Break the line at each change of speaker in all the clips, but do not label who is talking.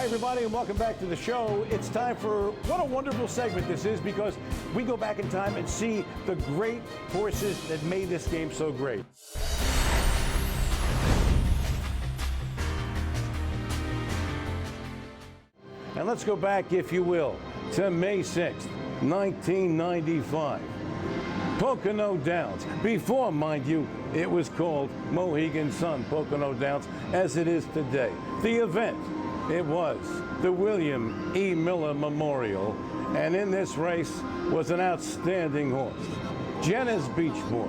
Hi, everybody, and welcome back to the show. It's time for what a wonderful segment this is, because we go back in time and see the great horses that made this game so great. And let's go back, if you will, to May 6th, 1995. Pocono Downs. Before, mind you, it was called Mohegan Sun, Pocono Downs, as it is today. The event, it was the William E. Miller Memorial, and in this race was an outstanding horse, Jenna's Beach Boy.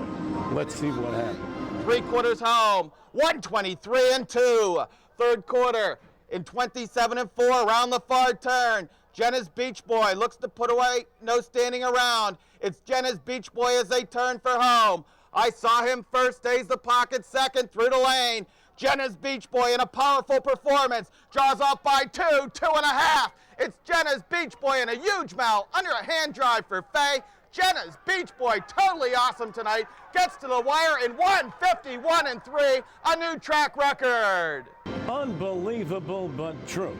Let's see what happened.
3/4 home, 123-2. Third quarter in 27-4 around the far turn. Jenna's Beach Boy looks to put away, no standing around. It's Jenna's Beach Boy as they turn for home. I saw him first, stays the pocket second through the lane. Jenna's Beach Boy in a powerful performance, draws off by 2.5. It's Jenna's Beach Boy in a huge mount under a hand drive for Faye. Jenna's Beach Boy, totally awesome tonight, gets to the wire in 1:51-3, a new track record.
Unbelievable but true.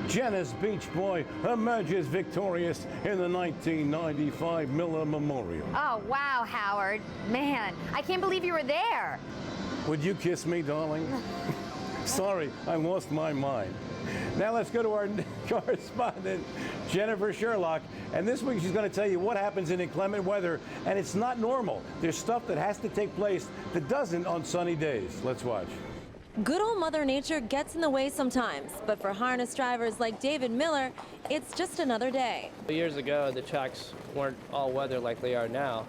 Jenna's Beach Boy emerges victorious in the 1995 Miller Memorial.
Oh, wow, Howard. Man, I can't believe you were there.
Would you kiss me, darling? Sorry, I lost my mind. Now let's go to our correspondent, Jennifer Sherlock. And this week she's going to tell you what happens in inclement weather. And it's not normal. There's stuff that has to take place that doesn't on sunny days. Let's watch.
Good old Mother Nature gets in the way sometimes, but for harness drivers like David Miller, it's just another day.
Years ago, the tracks weren't all weather like they are now,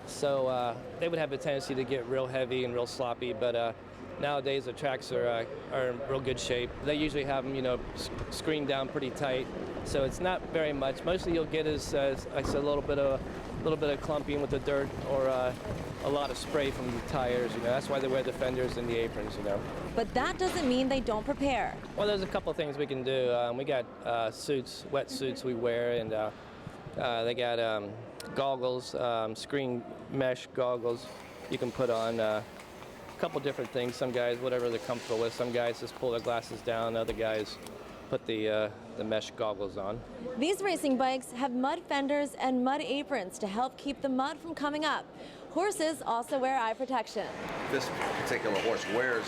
so they would have a tendency to get real heavy and real sloppy, but nowadays the tracks are in real good shape. They usually have them, screened down pretty tight, so it's not very much. Mostly you'll get is, like I said, a little bit of clumping with the dirt, or a lot of spray from the tires. That's why they wear the fenders and the aprons.
But that doesn't mean they don't prepare.
Well, there's a couple things we can do. We got suits, wet suits we wear, and they got goggles, screen mesh goggles you can put on. A couple different things. Some guys, whatever they're comfortable with. Some guys just pull their glasses down. Other guys put the mesh goggles on.
These racing bikes have mud fenders and mud aprons to help keep the mud from coming up. Horses also wear eye protection.
This particular horse wears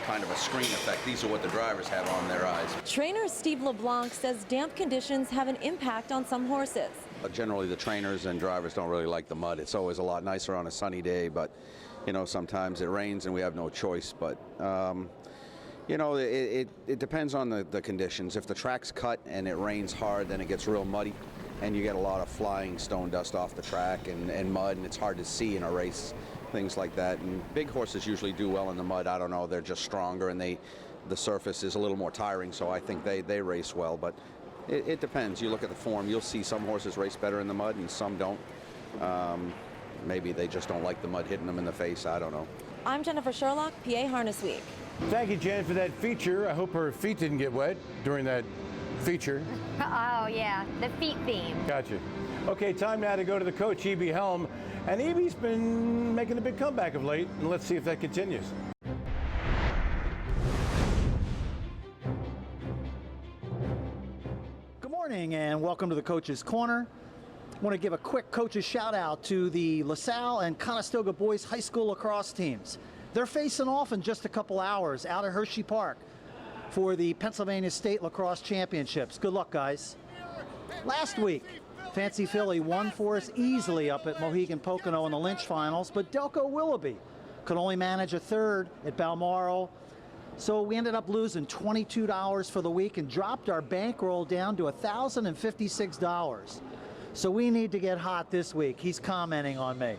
kind of a screen effect. These are what the drivers have on their eyes.
Trainer Steve LeBlanc says damp conditions have an impact on some horses.
Generally, the trainers and drivers don't really like the mud. It's always a lot nicer on a sunny day, but sometimes it rains and we have no choice. But it depends on the conditions. If the track's cut and it rains hard, then it gets real muddy, and you get a lot of flying stone dust off the track and mud, and it's hard to see in a race, things like that. And big horses usually do well in the mud. I don't know, they're just stronger, and the surface is a little more tiring, so I think they race well. But it depends. You look at the form, you'll see some horses race better in the mud and some don't. Maybe they just don't like the mud hitting them in the face. I don't know.
I'm Jennifer Sherlock, PA Harness Week.
Thank you, Jen, for that feature. I hope her feet didn't get wet during that feature.
Oh, yeah, the feet theme.
Gotcha. Okay, time now to go to the coach, E.B. Helm. And E.B.'s been making a big comeback of late, and let's see if that continues.
Good morning, and welcome to the Coach's Corner. I want to give a quick coach's shout out to the LaSalle and Conestoga Boys High School lacrosse teams. They're facing off in just a couple hours out at Hershey Park for the Pennsylvania State Lacrosse Championships. Good luck, guys. Last week, Fancy Philly won for us easily up at Mohegan Pocono in the Lynch finals, but Delco Willoughby could only manage a third at Balmoral. So we ended up losing $22 for the week and dropped our bankroll down to $1,056. So we need to get hot this week. He's commenting on me.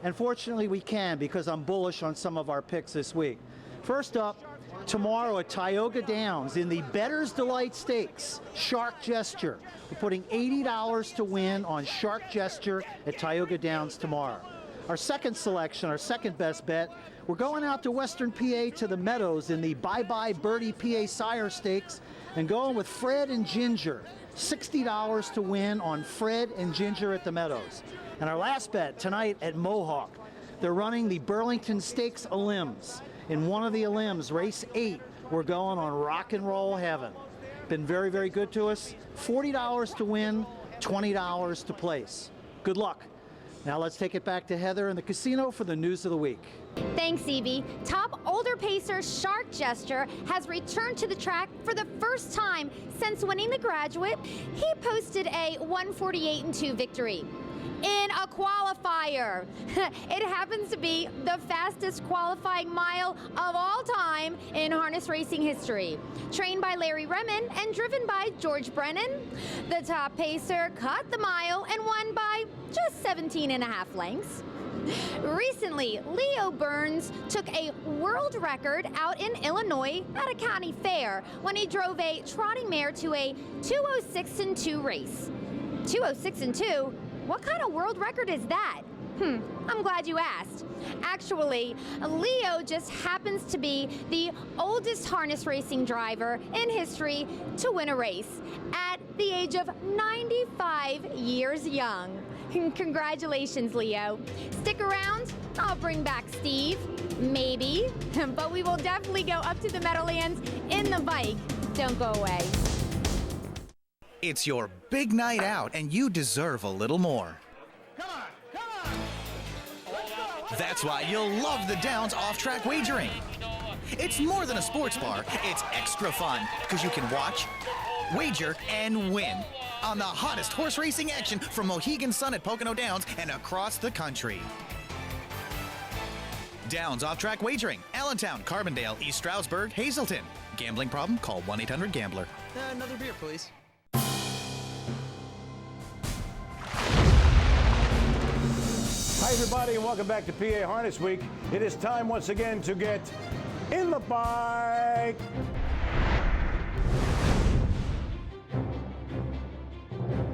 Unfortunately, we can, because I'm bullish on some of our picks this week. First up, tomorrow at Tioga Downs in the Bettor's Delight Stakes, Shark Gesture. We're putting $80 to win on Shark Gesture at Tioga Downs tomorrow. Our second selection, our second best bet, we're going out to Western PA to the Meadows in the Bye Bye Birdie PA Sire Stakes and going with Fred and Ginger. $60 to win on Fred and Ginger at the Meadows. And our last bet tonight at Mohawk. They're running the Burlington Stakes Elims. In one of the Elims, race 8, we're going on Rock and Roll Heaven. been very, very good to us. $40 to win, $20 to place. Good luck. Now let's take it back to Heather in the casino for the news of the week.
Thanks, Evie. Top older pacer Shark Gesture has returned to the track for the first time since winning the Graduate. He posted a 1:48.2 victory in a qualifier. It happens to be the fastest qualifying mile of all time in harness racing history. Trained by Larry Remen and driven by George Brennan, the top pacer cut the mile and won by just 17.5 lengths. Recently, Leo Burns took a world record out in Illinois at a county fair when he drove a trotting mare to a 2:06.2 race. 2:06.2? What kind of world record is that? I'm glad you asked. Actually, Leo just happens to be the oldest harness racing driver in history to win a race at the age of 95 years young. Congratulations, Leo. Stick around, I'll bring back Steve, maybe, but we will definitely go up to the Meadowlands in the bike. Don't go away.
It's your big night out, and you deserve a little more.
Come on, come on. Let's go.
That's why you'll love the Downs off-track wagering. It's more than a sports bar. It's extra fun, because you can watch, wager, and win on the hottest horse racing action from Mohegan Sun at Pocono Downs and across the country. Downs off-track wagering, Allentown, Carbondale, East Stroudsburg, Hazleton. Gambling problem? Call 1-800-GAMBLER.
Another beer, please.
Hi, everybody, and welcome back to PA Harness Week. It is time once again to get in the bike.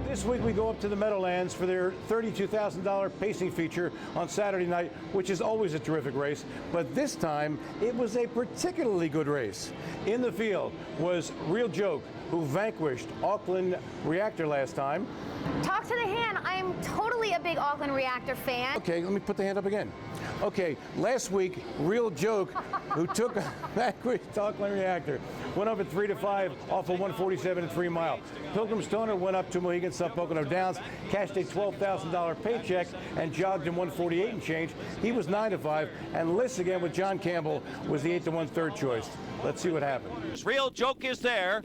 This week we go up to the Meadowlands for their $32,000 pacing feature on Saturday night, which is always a terrific race, but this time it was a particularly good race. In the field was Real Joke, who vanquished Auckland Reactor last time.
Talk to the hand. I'm totally a big Auckland Reactor fan.
Okay, let me put the hand up again. Okay, last week, Real Joke, who took a vanquished Auckland Reactor, went up at 3-5 off a 147 and 3 mile. Pilgrim Stoner went up to Mohegan Sun Pocono Downs, cashed a $12,000 paycheck, and jogged in 148 and change. He was 9-5, and Liss again with John Campbell was the 8-1 third choice. Let's see what happened.
Real Joke is there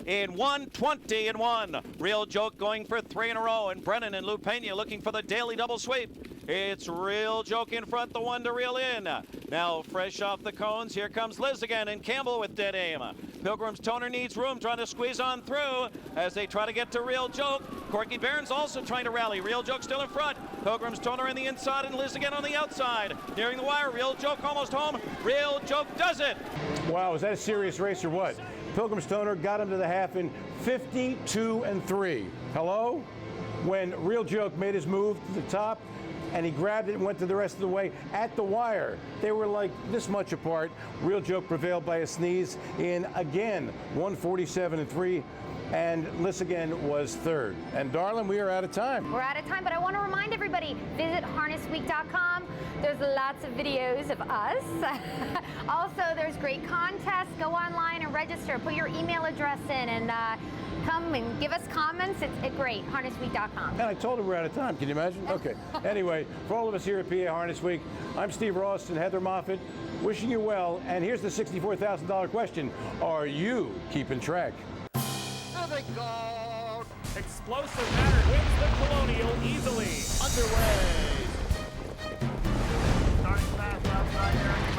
in 120 and 1. Real Joke going for 3 in a row, and Brennan and Lou Pena looking for the daily double sweep. It's Real Joke in front, the one to reel in. Now fresh off the cones, here comes Liz again, and Campbell with dead aim. Pilgrim's Toner needs room, trying to squeeze on through as they try to get to Real Joke. Corky Barron's also trying to rally. Real Joke still in front. Pilgrim's Toner on the inside, and Liz again on the outside. Nearing the wire, Real Joke almost home. Real Joke does it.
Wow, is that a serious race or what? Pilgrim Stoner got him to the half in 52 and 3. Hello? When Real Joke made his move to the top, and he grabbed it and went to the rest of the way at the wire. They were like this much apart. Real Joke prevailed by a sneeze in, again, 147 and 3. And Liss again was third. And darling, we are out of time.
We're out of time, but I want to remind everybody, visit HarnessWeek.com. There's lots of videos of us. Also, there's great contests. Go online and register. Put your email address in and come and give us comments. It's great. HarnessWeek.com.
And I told him we're out of time. Can you imagine? Okay. Anyway, for all of us here at PA Harness Week, I'm Steve Ross and Heather Moffett, wishing you well. And here's the $64,000 question. Are you keeping track?
Explosive Matter wins the Colonial easily.
Underway. Starting fast outside there.